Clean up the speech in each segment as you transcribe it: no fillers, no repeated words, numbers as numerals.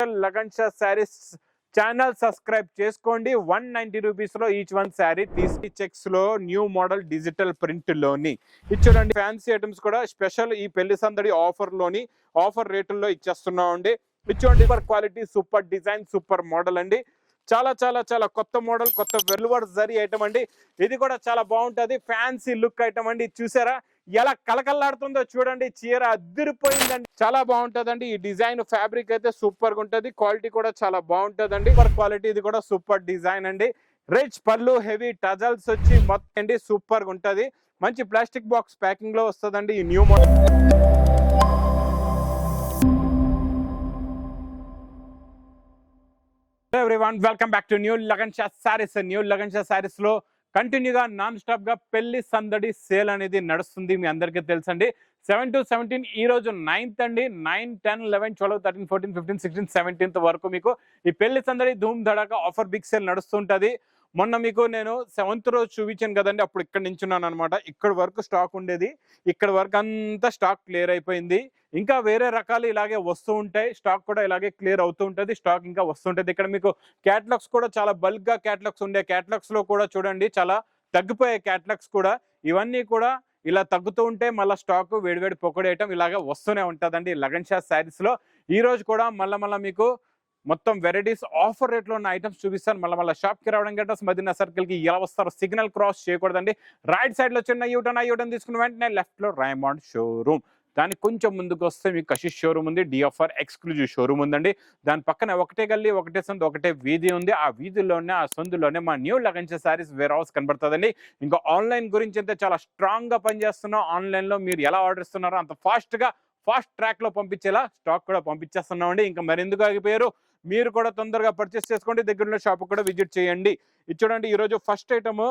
Special lagan Shah saris channel subscribe చేసుకోండి. 190 rupees లో each one sari తీసి చెక్స్ లో న్యూ మోడల్ డిజిటల్ ప్రింట్ లోని ఇచ్చారండి. ఫ్యాన్సీ ఐటమ్స్ కూడా స్పెషల్ ఈ పెళ్లి సందడి ఆఫర్ లోని ఆఫర్ రేటుల్లో ఇచ్చేస్తున్నాం అండి. ఇచ్చోండి super quality, super design, super model అండి. చాలా చాలా చాలా కొత్త మోడల్, కొత్త వెల్వర్ జరీ ఐటమ్ అండి. ఇది కూడా చాలా బాగుంటది. ఫ్యాన్సీ లుక్ ఐటమ్ అండి. చూసారా ఎలా కలకల్లాడుతుందో చూడండి. చీర అదిరిపోయిందండి. చాలా బాగుంటదండి. ఈ డిజైన్ ఫ్యాబ్రిక్ అయితే సూపర్ గా ఉంటది. క్వాలిటీ కూడా చాలా బాగుంటదండి. సూపర్ క్వాలిటీ, ఇది కూడా సూపర్ డిజైన్ అండి. రిచ్ పళ్ళు, హెవీ టజల్స్ వచ్చి మొత్తం అండి సూపర్ గా ఉంటది. మంచి ప్లాస్టిక్ బాక్స్ ప్యాకింగ్ లో వస్తుందండి ఈ new model. Everyone, welcome back to new Lagan Shah saris. New Lagan Shah saris లో కంటిన్యూగా నాన్ స్టాప్ గా పెళ్లి సందడి సేల్ అనేది నడుస్తుంది. మీ అందరికీ తెలుసండి. 7 to 17 ఈ రోజు 9th అండి. 9, 10, 11, 12, 13, 14, 15, 16, 17th వరకు మీకు ఈ పెళ్లి సందడి ధూమ్ ధడాకా ఆఫర్ బిగ్ సేల్ నడుస్తుంటది. మొన్న మీకు నేను 7th రోజు చూపించాను కదండి, అప్పుడు ఇక్కడ నించున్నాను అనమాట. ఇక్కడ వరకు స్టాక్ ఉండేది, ఇక్కడ వరకు అంతా స్టాక్ క్లియర్ అయిపోయింది. ఇంకా వేరే రకాలు ఇలాగే వస్తూ ఉంటాయి. స్టాక్ కూడా ఇలాగే క్లియర్ అవుతూ ఉంటుంది. స్టాక్ ఇంకా వస్తుంటది. ఇక్కడ మీకు క్యాటలాగ్స్ కూడా చాలా బల్క్ గా క్యాటలాగ్స్ ఉండే. క్యాటలాగ్స్ లో కూడా చూడండి చాలా తగ్గిపోయే క్యాటలాగ్స్ కూడా. ఇవన్నీ కూడా ఇలా తగ్గుతూ ఉంటే మళ్ళీ స్టాక్ వేడివేడి పొక్కడేయటం ఇలాగే వస్తూనే ఉంటుందండి లగన్ షా శారీస్ లో. ఈ రోజు కూడా మళ్ళీ మీకు మొత్తం వెరైటీస్ ఆఫర్ రేట్లో ఉన్న ఐటమ్స్ చూపిస్తాను. మళ్ళీ షాప్ కి రావడం గంట మదీనా సర్కిల్ కి ఎలా వస్తారో సిగ్నల్ క్రాస్ చేయకూడదండి. రైట్ సైడ్ లో చిన్న యూటర్న్ తీసుకున్న వెంటనే లెఫ్ట్ లో రైమండ్ షోరూమ్. దానికి కొంచెం ముందుకు వస్తే మీకు కషిష్ షోరూమ్ ఉంది. డిఎఫ్ఆర్ ఎక్స్క్లూజివ్ షోరూమ్ ఉందండి. దాని పక్కన ఒకటే గల్లీ, ఒకటే సందు, ఒకటే వీధి ఉంది. ఆ వీధిలోనే, ఆ సందులోనే మా new Lagan Shah saris warehouse కనబడుతుందండి. ఇంకా ఆన్లైన్ గురించి అయితే చాలా స్ట్రాంగ్ గా పనిచేస్తున్నాం. ఆన్లైన్ లో మీరు ఎలా ఆర్డర్ ఇస్తున్నారో అంత ఫాస్ట్ ట్రాక్ లో పంపించేలా స్టాక్ కూడా పంపించేస్తున్నాం అండి. ఇంకా మరెందుకు ఆగిపోయారు, మీరు కూడా తొందరగా పర్చేస్ చేసుకోండి. దగ్గరలో షాప్ కూడా విజిట్ చేయండి. ఇది చూడండి, ఈ రోజు ఫస్ట్ ఐటమ్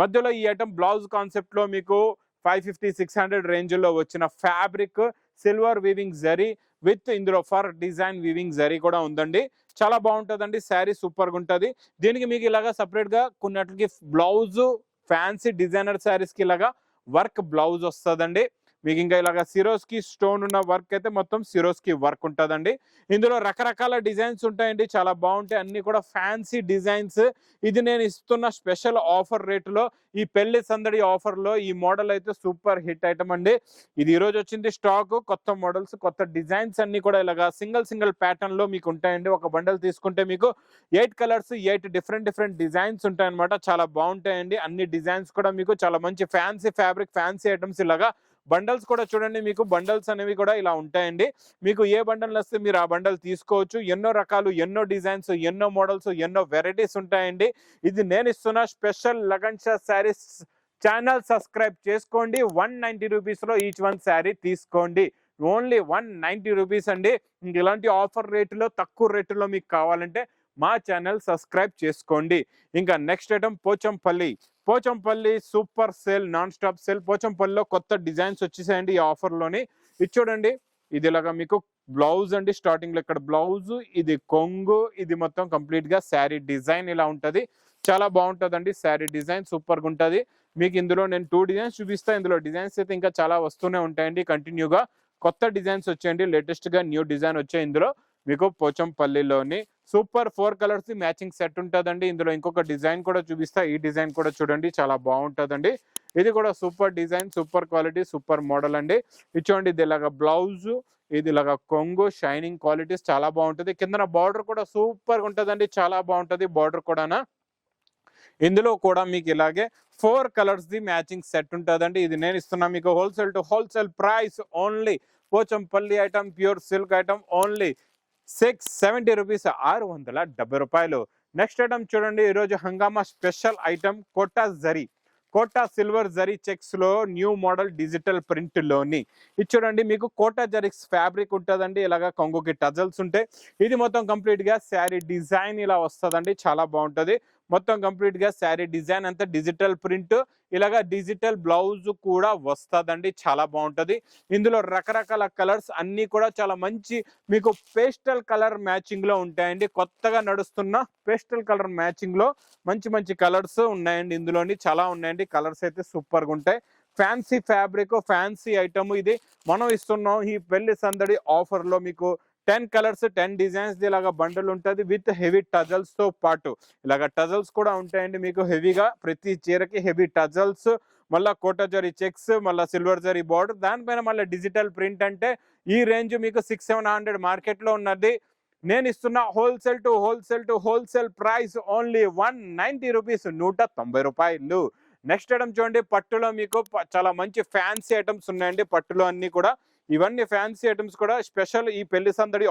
మధ్యలో ఈ ఐటమ్ బ్లౌజ్ కాన్సెప్ట్ లో మీకు 550-600 రేంజ్ లో వచ్చిన fabric silver weaving zari with ఇందులో ఫర్ డిజైన్ వీవింగ్ జరీ కూడా ఉందండి. చాలా బాగుంటుందండి. శారీ సూపర్ గా ఉంటుంది. దీనికి మీకు ఇలాగా సపరేట్ గా కొన్నిటికి బ్లౌజ్, ఫ్యాన్సీ డిజైనర్ శారీస్ కి ఇలాగా వర్క్ బ్లౌజ్ వస్తుందండి. మీకు ఇంకా ఇలాగ సిరోస్ కి స్టోన్ ఉన్న వర్క్ అయితే మొత్తం సిరోస్ కి వర్క్ ఉంటుందండి. ఇందులో రకరకాల డిజైన్స్ ఉంటాయండి. చాలా బాగుంటాయి. అన్ని కూడా ఫ్యాన్సీ డిజైన్స్. ఇది నేను ఇస్తున్న స్పెషల్ ఆఫర్ రేటులో, ఈ పెళ్లి సందడి ఆఫర్ లో ఈ మోడల్ అయితే సూపర్ హిట్ ఐటమ్ అండి. ఇది ఈ రోజు వచ్చింది స్టాక్. కొత్త మోడల్స్, కొత్త డిజైన్స్ అన్ని కూడా ఇలాగా సింగిల్ ప్యాటర్న్ లో మీకు ఉంటాయండి. ఒక బండల్ తీసుకుంటే మీకు 8 కలర్స్, 8 డిఫరెంట్ డిజైన్స్ ఉంటాయి అనమాట. చాలా బాగుంటాయండి. అన్ని డిజైన్స్ కూడా మీకు చాలా మంచి ఫ్యాన్సీ ఫ్యాబ్రిక్, ఫ్యాన్సీ ఐటమ్స్. ఇలాగా బండల్స్ కూడా చూడండి, మీకు బండల్స్ అనేవి కూడా ఇలా ఉంటాయండి. మీకు ఏ బండల్ వస్తే మీరు ఆ బండల్ తీసుకోవచ్చు. ఎన్నో రకాలు, ఎన్నో డిజైన్స్, ఎన్నో మోడల్స్, ఎన్నో వెరైటీస్ ఉంటాయండి. ఇది నేను ఇస్తున్న special lagan Shah saris channel subscribe చేసుకోండి. 190 రూపీస్ లో ఈచ్ వన్ శారీ తీసుకోండి. ఓన్లీ 190 రూపీస్ అండి. ఇలాంటి ఆఫర్ రేటులో, తక్కువ రేటులో మీకు కావాలంటే మా ఛానల్ సబ్స్క్రైబ్ చేసుకోండి. ఇంకా next item Pochampally super sale, non stop sale. పోచంపల్లిలో కొత్త డిజైన్స్ వచ్చేసాయండి ఈ ఆఫర్ లోని. ఇది చూడండి, ఇది ఇలాగా మీకు బ్లౌజ్ అండి. స్టార్టింగ్ లో ఇక్కడ బ్లౌజ్, ఇది కొంగు, ఇది మొత్తం కంప్లీట్ గా శారీ డిజైన్ ఇలా ఉంటది. చాలా బాగుంటదండి. శారీ డిజైన్ సూపర్ గా ఉంటది. మీకు ఇందులో నేను 2 డిజైన్స్ చూపిస్తా. ఇందులో డిజైన్స్ అయితే ఇంకా చాలా వస్తూనే ఉంటాయండి. కంటిన్యూగా కొత్త డిజైన్స్ వచ్చాయండి. లేటెస్ట్ గా న్యూ డిజైన్ వచ్చాయి. ఇందులో మీకు పోచంపల్లిలోని సూపర్ 4 కలర్స్ మ్యాచింగ్ సెట్ ఉంటుందండి. ఇందులో ఇంకొక డిజైన్ కూడా చూపిస్తా. ఈ డిజైన్ కూడా చూడండి, చాలా బాగుంటుందండి. ఇది కూడా super design, super quality, super model అండి. ఇది చూడండి, ఇది ఇలాగా బ్లౌజ్, ఇది ఇలాగా కొంగు, షైనింగ్ క్వాలిటీస్ చాలా బాగుంటుంది. కింద బార్డర్ కూడా సూపర్ గా ఉంటుందండి. చాలా బాగుంటుంది బార్డర్ కూడా. ఇందులో కూడా మీకు ఇలాగే 4 కలర్స్ ది మ్యాచింగ్ సెట్ ఉంటుందండి. ఇది నేను ఇస్తున్నా మీకు wholesale to wholesale price only. Pochampally item, pure silk item only 670 rupees, 670 రూపాయలు. నెక్స్ట్ ఐటమ్ చూడండి, ఈరోజు హంగామా special item Kota silver zari checks లో న్యూ మోడల్ డిజిటల్ ప్రింట్ లోని. ఇది చూడండి, మీకు కోటా జరీస్ ఫ్యాబ్రిక్ ఉంటుందండి. ఇలాగా కొంగుకి టజల్స్ ఉంటాయి. ఇది మొత్తం కంప్లీట్ గా శారీ డిజైన్ ఇలా వస్తుందండి. చాలా బాగుంటది. మొత్తం కంప్లీట్ గా శారీ డిజైన్ అంతా డిజిటల్ ప్రింట్, ఇలాగా డిజిటల్ బ్లౌజ్ కూడా వస్తుందండి. చాలా బాగుంటది. ఇందులో రకరకాల కలర్స్ అన్ని కూడా చాలా మంచి మీకు పేస్టల్ కలర్ మ్యాచింగ్ లో ఉంటాయండి. కొత్తగా నడుస్తున్న పేస్టల్ కలర్ మ్యాచింగ్ లో మంచి కలర్స్ ఉన్నాయండి. ఇందులోని చాలా ఉన్నాయండి. కలర్స్ అయితే సూపర్ గా ఉంటాయి. Fancy fabric, fancy item. ఇది మనం ఇస్తున్నాం ఈ పెళ్లి సందడి ఆఫర్ లో. మీకు 10 కలర్స్ 10 డిజైన్స్ ఇలాగా బండల్ ఉంటుంది విత్ హెవీ టజల్స్ తో పాటు. ఇలాగ టజల్స్ కూడా ఉంటాయండి మీకు హెవీగా, ప్రతి చీరకి హెవీ టజల్స్, మళ్ళీ కోటా జరీ చెక్స్, మళ్ళీ సిల్వర్ జరీ బార్డర్, దానిపైన మళ్ళీ డిజిటల్ ప్రింట్. అంటే ఈ రేంజ్ మీకు 600-700 మార్కెట్లో ఉన్నది. నేను ఇస్తున్న హోల్సేల్ ప్రైస్ ఓన్లీ 190 రూపీస్, 190 రూపాయలు. నెక్స్ట్ ఐటమ్ చూడండి, పట్టులో మీకు చాలా మంచి ఫ్యాన్సీ ఐటమ్స్ ఉన్నాయండి. పట్టులో అన్ని కూడా ఇవన్నీ ఫ్యాన్సీ ఐటమ్స్ కూడా స్పెషల్ ఈ పెళ్లి సందడి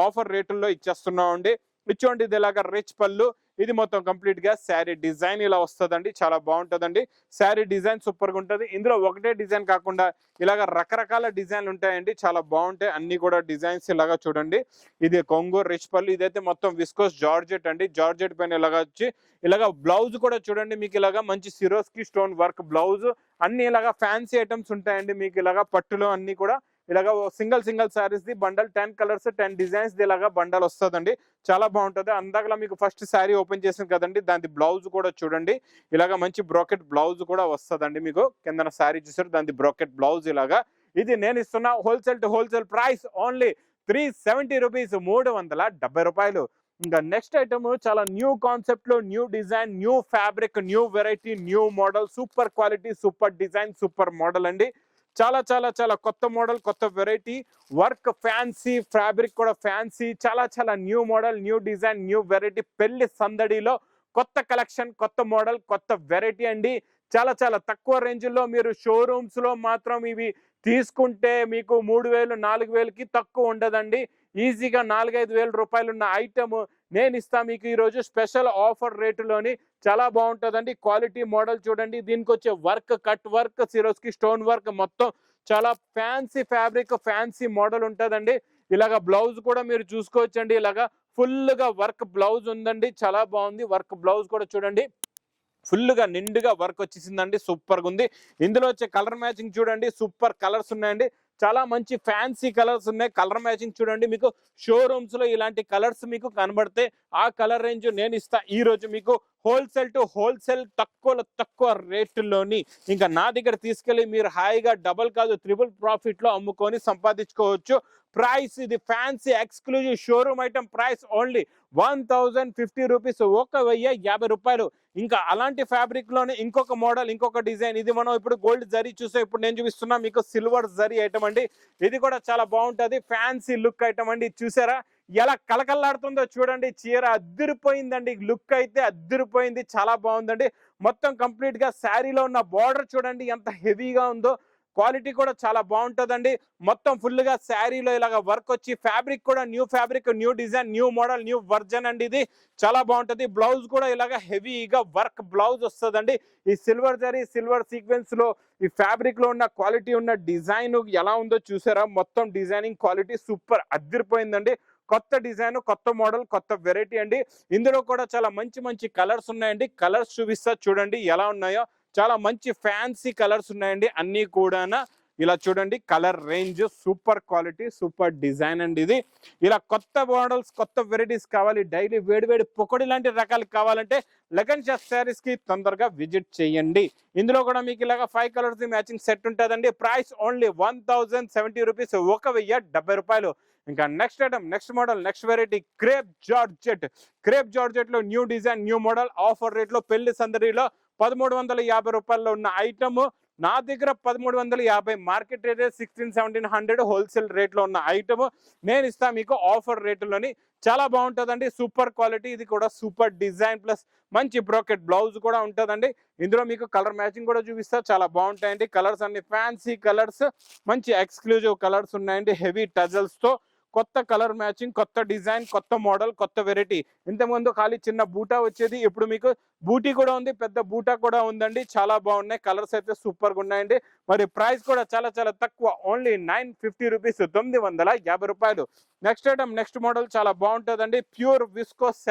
ఆఫర్ రేటుల్లో ఇచ్చేస్తున్నామండి. ఇచ్చోండి ఇది ఇలాగ రిచ్ పళ్ళు, ఇది మొత్తం కంప్లీట్ గా శారీ డిజైన్ ఇలా వస్తుందండి. చాలా బాగుంటుందండి శారీ డిజైన్, సూపర్ గా ఉంటుంది. ఇందులో ఒకటే డిజైన్ కాకుండా ఇలాగ రకరకాల డిజైన్లు ఉంటాయండి, చాలా బాగుంటాయి అన్ని కూడా డిజైన్స్. ఇలాగా చూడండి, ఇది కొంగు రిచ్ పళ్ళు, ఇదైతే మొత్తం విస్కోస్ జార్జెట్ అండి. జార్జెట్ పైన ఇలాగ వచ్చి ఇలాగ బ్లౌజ్ కూడా చూడండి మీకు ఇలాగా మంచి సిరోస్కి స్టోన్ వర్క్ బ్లౌజ్, అన్ని ఇలాగా ఫ్యాన్సీ ఐటమ్స్ ఉంటాయండి మీకు ఇలాగా పట్టులో అన్ని కూడా. ఇలాగా single saris the bundle 10 colours 10 designs the ఇలాగా బండల్ వస్తుందండి, చాలా బాగుంటుంది. అందాకలా మీకు ఫస్ట్ శారీ ఓపెన్ చేసింది కదండి, దాని బ్లౌజ్ కూడా చూడండి ఇలాగా మంచి బ్రోకెట్ బ్లౌజ్ కూడా వస్తుందండి. మీకు కింద శారీ చూసారు, దాని బ్రోకెట్ బ్లౌజ్ ఇలాగా. ఇది నేను ఇస్తున్న హోల్సేల్ ప్రైస్ ఓన్లీ 370 రూపీస్, 370 రూపాయలు. ఇంకా నెక్స్ట్ ఐటమ్ చాలా న్యూ కాన్సెప్ట్ లో, new design, new fabric, new variety, new model, super quality, super design, super model అండి. చాలా కొత్త మోడల్, కొత్త వెరైటీ, వర్క్ ఫ్యాన్సీ, ఫ్యాబ్రిక్ కూడా ఫ్యాన్సీ, చాలా new model, new design, new variety. పెళ్లి సందడిలో కొత్త కలెక్షన్, కొత్త మోడల్, కొత్త వెరైటీ అండి. చాలా తక్కువ రేంజ్ లో మీరు షోరూమ్స్ లో మాత్రం ఇవి తీసుకుంటే మీకు 3000-4000కి తక్కువ ఉండదండి. ఈజీగా 4-5 వేల రూపాయలు ఉన్న ఐటమ్ నేను ఇస్తా మీకు ఈరోజు స్పెషల్ ఆఫర్ రేటులోని. చాలా బాగుంటుందండి. క్వాలిటీ మోడల్ చూడండి, దీనికి వచ్చే work, cut work, Swarovski stone work, మొత్తం చాలా ఫ్యాన్సీ ఫ్యాబ్రిక్, ఫ్యాన్సీ మోడల్ ఉంటుందండి. ఇలాగ బ్లౌజ్ కూడా మీరు చూసుకోవచ్చండి, ఇలాగా ఫుల్ గా వర్క్ బ్లౌజ్ ఉందండి, చాలా బాగుంది. వర్క్ బ్లౌజ్ కూడా చూడండి ఫుల్ గా నిండుగా వర్క్ వచ్చేసిందండి, సూపర్ గా ఉంది. ఇందులో వచ్చే కలర్ మ్యాచింగ్ చూడండి, సూపర్ కలర్స్ ఉన్నాయండి, చాలా మంచి ఫ్యాన్సీ కలర్స్ ఉన్నాయి. కలర్ మ్యాచింగ్ చూడండి, మీకు షోరూమ్స్ లో ఇలాంటి కలర్స్ మీకు కనబడితే ఆ కలర్ రేంజ్ నేను ఇస్తా ఈ రోజు మీకు హోల్సేల్ తక్కువ రేటులోని. ఇంకా నా దగ్గర తీసుకెళ్లి మీరు హాయిగా డబుల్ కాదు ట్రిపుల్ ప్రాఫిట్ లో అమ్ముకొని సంపాదించుకోవచ్చు. ప్రైస్ ఇది fancy exclusive showroom item, price only 1050 rupees, 1050 రూపాయలు. ఇంకా అలాంటి ఫ్యాబ్రిక్ లోనే ఇంకొక మోడల్, ఇంకొక డిజైన్. ఇది మనం ఇప్పుడు గోల్డ్ జరీ చూస్తే, ఇప్పుడు నేను చూపిస్తున్నా మీకు సిల్వర్ జరీ ఐటమ్ అండి. ఇది కూడా చాలా బాగుంటది, ఫ్యాన్సీ లుక్ ఐటమ్ అండి. చూసారా ఎలా కలకల్లాడుతుందో చూడండి, చీర అద్దిరిపోయిందండి, లుక్ అయితే అద్దిరిపోయింది, చాలా బాగుందండి. మొత్తం కంప్లీట్ గా శారీలో ఉన్న బార్డర్ చూడండి ఎంత హెవీగా ఉందో, క్వాలిటీ కూడా చాలా బాగుంటుందండి. మొత్తం ఫుల్ గా శారీలో ఇలాగ వర్క్ వచ్చి, ఫ్యాబ్రిక్ కూడా new fabric, new design, new model, new version అండి. ఇది చాలా బాగుంటుంది. బ్లౌజ్ కూడా ఇలాగ హెవీగా వర్క్ బ్లౌజ్ వస్తుందండి. ఈ సిల్వర్ జరీ, సిల్వర్ సీక్వెన్స్ లో ఈ ఫ్యాబ్రిక్ లో ఉన్న క్వాలిటీ, ఉన్న డిజైన్ ఎలా ఉందో చూసారా, మొత్తం డిజైనింగ్ క్వాలిటీ సూపర్ అద్దిరిపోయిందండి. కొత్త డిజైన్, కొత్త మోడల్, కొత్త వెరైటీ అండి. ఇందులో కూడా చాలా మంచి కలర్స్ ఉన్నాయండి. కలర్స్ చూపిస్తా చూడండి ఎలా ఉన్నాయో, చాలా మంచి ఫ్యాన్సీ కలర్స్ ఉన్నాయండి అన్ని కూడా. ఇలా చూడండి colour range, super quality, super design అండి. ఇది ఇలా కొత్త మోడల్స్, కొత్త వెరైటీస్ కావాలి, డైలీ వేడి పొకడి లాంటి రకాలు కావాలంటే లగన్ షా శారీస్ కి తొందరగా విజిట్ చేయండి. ఇందులో కూడా మీకు ఇలాగా 5 కలర్స్ మ్యాచింగ్ సెట్ ఉంటుందండి. ప్రైస్ ఓన్లీ 1070 రూపీస్, 1070 రూపాయలు. ఇంకా next item, next model, next variety crepe georgette లో new design, new model, offer rate లో పెళ్లి సందడిలో 1350 రూపాయల్లో ఉన్న ఐటమ్ నా దగ్గర 1350, మార్కెట్ రేట్ 1600-1700 హోల్సేల్ రేట్ లో ఉన్న ఐటమ్ నేను ఇస్తా మీకు ఆఫర్ రేటులోని. చాలా బాగుంటుందండి, సూపర్ క్వాలిటీ. ఇది కూడా సూపర్ డిజైన్ ప్లస్ మంచి బ్రోకెట్ బ్లౌజ్ కూడా ఉంటుందండి. ఇందులో మీకు కలర్ మ్యాచింగ్ కూడా చూపిస్తా, చాలా బాగుంటాయండి. కలర్స్ అన్ని ఫ్యాన్సీ కలర్స్, మంచి ఎక్స్క్లూజివ్ కలర్స్ ఉన్నాయండి, హెవీ టజల్స్ తో. కొత్త కలర్ మ్యాచింగ్, కొత్త డిజైన్, కొత్త మోడల్, కొత్త వెరైటీ. ఇంతకుముందు ఖాళీ చిన్న బూటా వచ్చేది, ఇప్పుడు మీకు బూటీ కూడా ఉంది, పెద్ద బూటా కూడా ఉందండి. చాలా బాగున్నాయి, కలర్స్ అయితే సూపర్ గా ఉన్నాయండి. మరి ప్రైస్ కూడా చాలా తక్కువ, ఓన్లీ 950 రూపీస్, 950 రూపాయలు. నెక్స్ట్ ఐటమ్, నెక్స్ట్ మోడల్ చాలా బాగుంటుందండి. ప్యూర్ విస్కోస్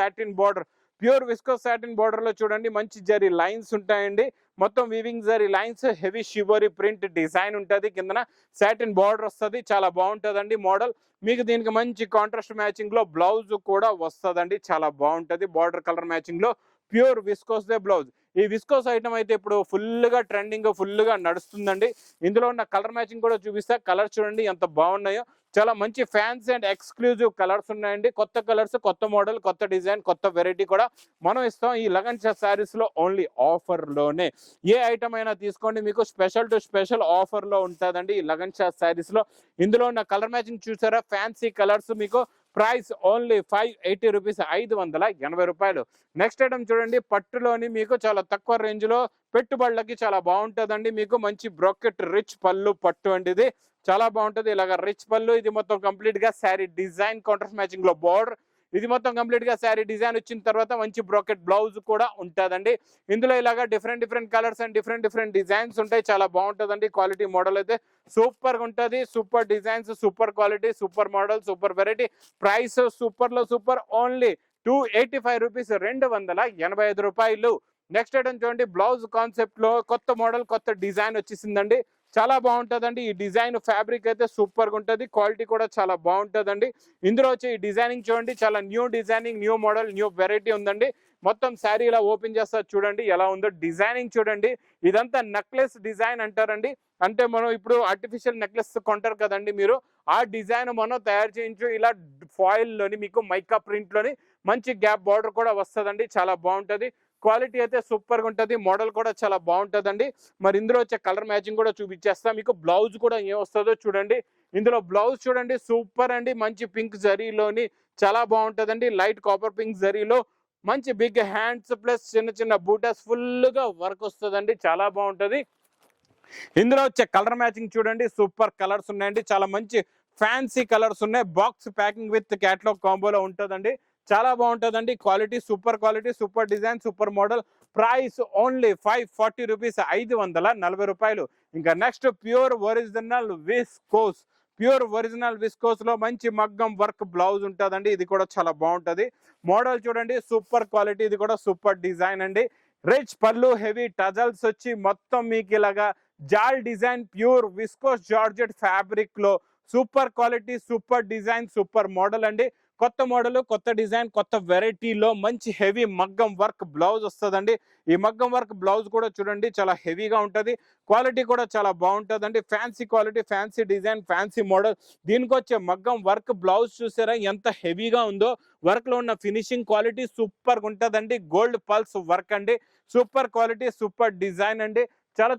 సాటిన్ బార్డర్ లో చూడండి మంచి జరీ లైన్స్ ఉంటాయండి. మొత్తం weaving zari lines, heavy shibori print design ఉంటుంది, కిందన సాటిన్ బార్డర్ వస్తుంది, చాలా బాగుంటుందండి మోడల్. మీకు దీనికి మంచి కాంట్రాస్ట్ మ్యాచింగ్ లో బ్లౌజ్ కూడా వస్తుందండి, చాలా బాగుంటుంది. బార్డర్ కలర్ మ్యాచింగ్ లో ప్యూర్ విస్కోస్ దే బ్లౌజ్. ఈ విస్కోస్ ఐటమ్ అయితే ఇప్పుడు ఫుల్ గా ట్రెండింగ్, ఫుల్ గా నడుస్తుందండి. ఇందులో ఉన్న కలర్ మ్యాచింగ్ కూడా చూపిస్తా, కలర్ చూడండి ఎంత బాగున్నాయో, చాలా మంచి ఫ్యాన్సీ అండ్ ఎక్స్క్లూజివ్ కలర్స్ ఉన్నాయండి. కొత్త కలర్స్, కొత్త మోడల్, కొత్త డిజైన్, కొత్త వెరైటీ కూడా మనం ఇస్తాం ఈ లగన్ షా శారీస్ లో ఓన్లీ ఆఫర్ లోనే. ఏ ఐటమ్ అయినా తీసుకోండి, మీకు స్పెషల్ టు స్పెషల్ ఆఫర్ లో ఉంటుందండి ఈ లగన్ షా శారీస్ లో. ఇందులో ఉన్న కలర్ మ్యాచింగ్ చూసారా, ఫ్యాన్సీ కలర్స్. మీకు ప్రైస్ ఓన్లీ 580 రూపీస్, 580 రూపాయలు. నెక్స్ట్ ఐటమ్ చూడండి, పట్టులోని మీకు చాలా తక్కువ రేంజ్ లో పెట్టుబడులకి చాలా బాగుంటుందండి. మీకు మంచి బ్రోకెట్ రిచ్ పళ్ళు పట్టు అండి, ఇది చాలా బాగుంటుంది. ఇలాగ రిచ్ పళ్ళు, ఇది మొత్తం కంప్లీట్ గా శారీ డిజైన్ కాంట్రాస్ట్ మ్యాచింగ్ లో బార్డర్, ఇది మొత్తం కంప్లీట్ గా శారీ డిజైన్ వచ్చిన తర్వాత మంచి బ్రోకెట్ బ్లౌజ్ కూడా ఉంటుందండి. ఇందులో ఇలాగా different colours and different designs ఉంటాయి. చాలా బాగుంటుందండి. క్వాలిటీ మోడల్ అయితే సూపర్ గా ఉంటుంది. Super designs, super quality, super model, super variety. Price super లో సూపర్, ఓన్లీ 285 రూపీస్, 285 రూపాయలు. నెక్స్ట్ ఐటమ్ చూడండి, బ్లౌజ్ కాన్సెప్ట్ లో కొత్త మోడల్, కొత్త డిజైన్ వచ్చేసిందండి. చాలా బాగుంటుందండి. ఈ డిజైన్ ఫ్యాబ్రిక్ అయితే సూపర్ గా ఉంటుంది. క్వాలిటీ కూడా చాలా బాగుంటుందండి. ఇందులో వచ్చి ఈ డిజైనింగ్ చూడండి, చాలా new designing, new model, new variety ఉందండి. మొత్తం శారీ ఇలా ఓపెన్ చేస్తా చూడండి ఎలా ఉందో. డిజైనింగ్ చూడండి, ఇదంతా నెక్లెస్ డిజైన్ అంటారండి. అంటే మనం ఇప్పుడు ఆర్టిఫిషియల్ నెక్లెస్ కొంటారు కదండి మీరు, ఆ డిజైన్ మనం తయారు చేయించు ఇలా ఫాయిల్ లోని మీకు మైకా ప్రింట్ లోని మంచి గ్యాప్ బార్డర్ కూడా వస్తుందండి. చాలా బాగుంటుంది. క్వాలిటీ అయితే సూపర్ గా ఉంటుంది. మోడల్ కూడా చాలా బాగుంటుందండి. మరి ఇందులో వచ్చే కలర్ మ్యాచింగ్ కూడా చూపించేస్తా మీకు. బ్లౌజ్ కూడా ఏం వస్తుందో చూడండి. ఇందులో బ్లౌజ్ చూడండి, సూపర్ అండి. మంచి పింక్ జరీలోని చాలా బాగుంటుందండి. లైట్ కాపర్ పింక్ జరీలో మంచి బిగ్ హ్యాండ్స్ ప్లస్ చిన్న బూటాస్, ఫుల్ గా వర్క్ వస్తుందండి. చాలా బాగుంటుంది. ఇందులో వచ్చే కలర్ మ్యాచింగ్ చూడండి, సూపర్ కలర్స్ ఉన్నాయండి. చాలా మంచి ఫ్యాన్సీ కలర్స్ ఉన్నాయి. బాక్స్ ప్యాకింగ్ విత్ క్యాటలాగ్ కాంబోలో ఉంటుందండి. చాలా బాగుంటుందండి. Quality super quality, super design, super model. Price only 540 rupees, 540 రూపాయలు. ఇంకా next pure original viscose. Pure original viscose లో మంచి మగ్గం వర్క్ బ్లౌజ్ ఉంటుందండి. ఇది కూడా చాలా బాగుంటుంది. మోడల్ చూడండి, సూపర్ క్వాలిటీ, ఇది కూడా సూపర్ డిజైన్ అండి. రిచ్ పళ్ళు, హెవీ టజల్స్ వచ్చి మొత్తం మీకు ఇలాగా జాల్ design, pure viscose georgette fabric లో super quality, super design, super model అండి. కొత్త మోడల్, కొత్త డిజైన్, కొత్త వెరైటీలో మంచి హెవీ మగ్గం వర్క్ బ్లౌజ్ వస్తుందండి. ఈ మగ్గం వర్క్ బ్లౌజ్ కూడా చూడండి చాలా హెవీగా ఉంటుంది. క్వాలిటీ కూడా చాలా బాగుంటుందండి. Fancy quality, fancy design, fancy model. దీనికి వచ్చే మగ్గం వర్క్ బ్లౌజ్ చూసారా ఎంత హెవీగా ఉందో. వర్క్ లో ఉన్న ఫినిషింగ్ క్వాలిటీ సూపర్ గా ఉంటుందండి. గోల్డ్ పల్స్ వర్క్ అండి. సూపర్ క్వాలిటీ, సూపర్ డిజైన్ అండి.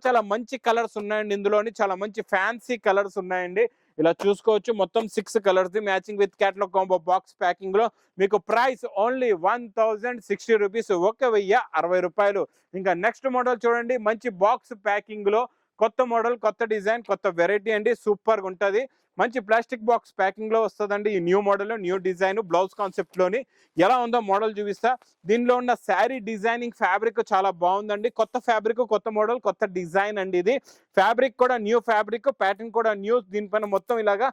చాలా మంచి కలర్స్ ఉన్నాయండి. ఇందులోని చాలా మంచి ఫ్యాన్సీ కలర్స్ ఉన్నాయండి. ఇలా చూసుకోవచ్చు. మొత్తం 6 colours matching with catalogue combo box packing లో మీకు ప్రైస్ ఓన్లీ 1060 రూపీస్, 1060 రూపాయలు. ఇంకా నెక్స్ట్ మోడల్ చూడండి, మంచి బాక్స్ ప్యాకింగ్ లో కొత్త మోడల్, కొత్త డిజైన్, కొత్త వెరైటీ అండి. సూపర్ గా ఉంటుంది. మంచి ప్లాస్టిక్ బాక్స్ ప్యాకింగ్ లో వస్తుందండి. ఈ new model, new design, blouse concept లోని ఎలా ఉందో మోడల్ చూపిస్తా. దీనిలో ఉన్న శారీ డిజైనింగ్ ఫ్యాబ్రిక్ చాలా బాగుందండి. కొత్త ఫ్యాబ్రిక్, కొత్త మోడల్, కొత్త డిజైన్ అండి. ఇది ఫ్యాబ్రిక్ కూడా న్యూ ఫ్యాబ్రిక్, ప్యాటర్న్ కూడా న్యూ. దీనిపైన మొత్తం ఇలాగా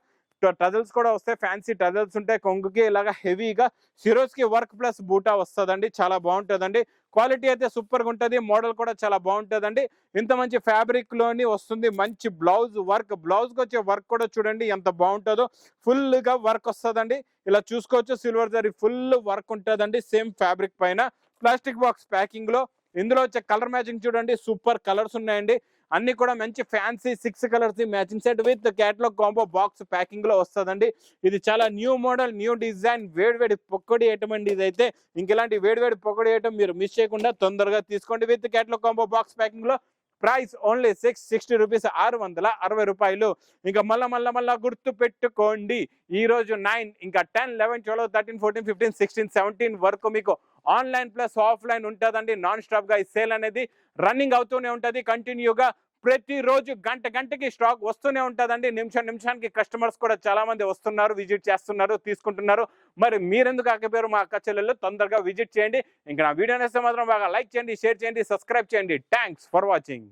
టజల్స్ కూడా వస్తాయి. ఫ్యాన్సీ టజల్స్ ఉంటాయి. కొంగుకి ఇలాగా హెవీగా సిరోస్ కి వర్క్ ప్లస్ బూటా వస్తుందండి. చాలా బాగుంటుందండి. క్వాలిటీ అయితే సూపర్ గా ఉంటుంది. మోడల్ కూడా చాలా బాగుంటుందండి. ఇంత మంచి ఫ్యాబ్రిక్ లోని వస్తుంది. మంచి బ్లౌజ్ వర్క్, బ్లౌజ్ కి వచ్చే వర్క్ కూడా చూడండి ఎంత బాగుంటుందో. ఫుల్ గా వర్క్ వస్తుందండి. ఇలా చూసుకోవచ్చు. సిల్వర్ జరీ ఫుల్ వర్క్ ఉంటుందండి. సేమ్ ఫ్యాబ్రిక్ పైన ప్లాస్టిక్ బాక్స్ ప్యాకింగ్ లో. ఇందులో వచ్చే కలర్ మ్యాచింగ్ చూడండి, సూపర్ కలర్స్ ఉన్నాయండి. అన్ని కూడా మంచి fancy 6 colours matching set with catalogue combo box packing లో వస్తుందండి. ఇది చాలా న్యూ మోడల్, న్యూ డిజైన్, వేడివేడి పొక్కడి ఐటమ్ అండి. ఇదైతే ఇంకెలాంటి వేడివేడి పొక్కడి ఐటమ్ మీరు మిస్ చేయకుండా తొందరగా తీసుకోండి. With catalogue combo box packing లో ప్రైస్ ఓన్లీ 660 రూపీస్, 660 రూపాయలు. ఇంకా మళ్ళా గుర్తు పెట్టుకోండి, ఈ రోజు 9, ఇంకా 10, 11, 12, 13, 14, 15, 16, 17 వరకు మీకు ఆన్లైన్ ప్లస్ ఆఫ్లైన్ ఉంటుందండి. నాన్ స్టాప్ గా ఈ సేల్ అనేది రన్నింగ్ అవుతూనే ఉంటుంది. కంటిన్యూగా ప్రతిరోజు గంటకి స్టాక్ వస్తూనే ఉంటుందండి. నిమిషానికి కస్టమర్స్ కూడా చాలా మంది వస్తున్నారు, విజిట్ చేస్తున్నారు, తీసుకుంటున్నారు. మరి మీరెందుకు ఆకపోయారు? మా అక్క చెల్లెళ్ళు తొందరగా విజిట్ చేయండి. ఇంకా నా వీడియో నేస్తే మాత్రం బాగా లైక్ చేయండి, షేర్ చేయండి, సబ్స్క్రైబ్ చేయండి. Thanks for watching.